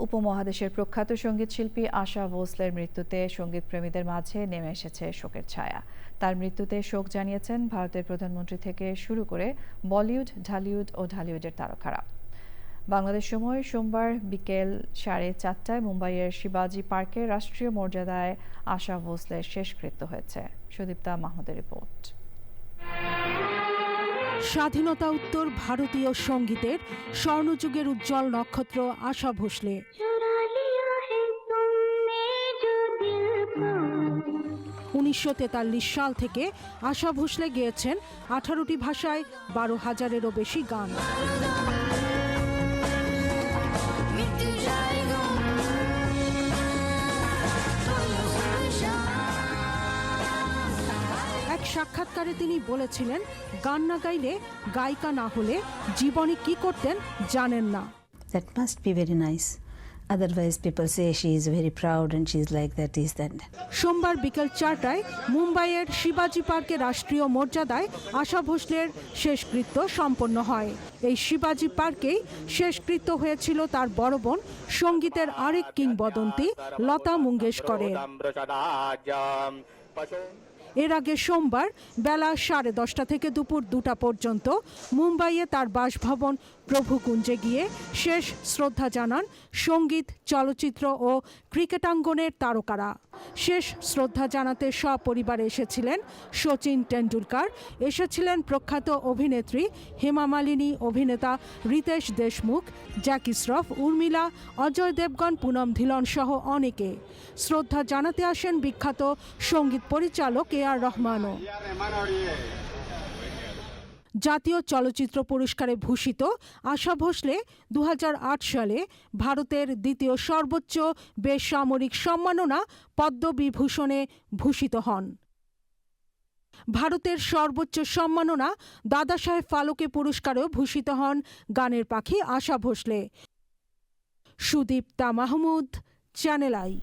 উপমহাদেশের প্রখ্যাত সঙ্গীতশিল্পী আশা ভোসলের মৃত্যুতে সঙ্গীতপ্রেমীদের মাঝে নেমে এসেছে শোকের ছায়া। তার মৃত্যুতে শোক জানিয়েছেন ভারতের প্রধানমন্ত্রী থেকে শুরু করে বলিউড, ঢালিউড ও ঢালিউডের তারকারা। বাংলাদেশ সময় সোমবার বিকেল 4:30টায় মুম্বাইয়ের শিবাজি পার্কে রাষ্ট্রীয় মর্যাদায় আশা ভোসলের শেষকৃত্য হয়েছে। সুদীপ্তা মাহমুদের রিপোর্ট। স্বাধীনতা উত্তর ভারতীয় সঙ্গীতের স্বর্ণযুগের উজ্জ্বল নক্ষত্র আশা ভোসলে 1943 সাল থেকে আশা ভোসলে গেয়েছেন 18টি ভাষায় 12,000-এরও বেশি গান। এক সাক্ষাৎকারে তিনি বলেছিলেন, গান না গাইলে, গায়িকা না হলে জীবনে কি করতেন জানেন না। That must be very nice. Otherwise people say she is very proud and she is like that, is that. সোমবার বিকেল 4টায় মুম্বাইয়ের শিবাজি পার্কে রাষ্ট্রীয় মর্যাদায় আশা ভোসলের শেষকৃত্য সম্পন্ন হয়। এই শিবাজি পার্কেই শেষকৃত্য হয়েছিল তার বড় বোন, সঙ্গীতের আরেক কিংবদন্তি লতা মঙ্গেশকরের। এর আগে সোমবার বেলা 10:30 থেকে দুপুর 2টা পর্যন্ত মুম্বাইয়ে তার বাসভবন প্রভুকুঞ্জে গিয়ে শেষ শ্রদ্ধা জানান সঙ্গীত, চলচ্চিত্র ও ক্রিকেটাঙ্গনের তারকারা। শেষ শ্রদ্ধা জানাতে সপরিবারে এসেছিলেন শচীন টেন্ডুলকার, এসেছিলেন প্রখ্যাত অভিনেত্রী হেমা মালিনী, অভিনেতা রিতেশ দেশমুখ, জ্যাকি শ্রফ, উর্মিলা, অজয় দেবগন, পুনম ধিলন সহ অনেকে। শ্রদ্ধা জানাতে আসেন বিখ্যাত সঙ্গীত পরিচালক এ.আর রহমানও। জাতীয় চলচ্চিত্র পুরস্কারে ভূষিত আশা ভোসলে 2008 সালে ভারতের দ্বিতীয় সর্বোচ্চ বেসামরিক সম্মাননা পদ্মবিভূষণে ভূষিত হন। ভারতের সর্বোচ্চ সম্মাননা দাদাসাহেব ফালকে পুরস্কারেও ভূষিত হন গানের পাখি আশা ভোসলে। Sudipta Mahmud, channel I.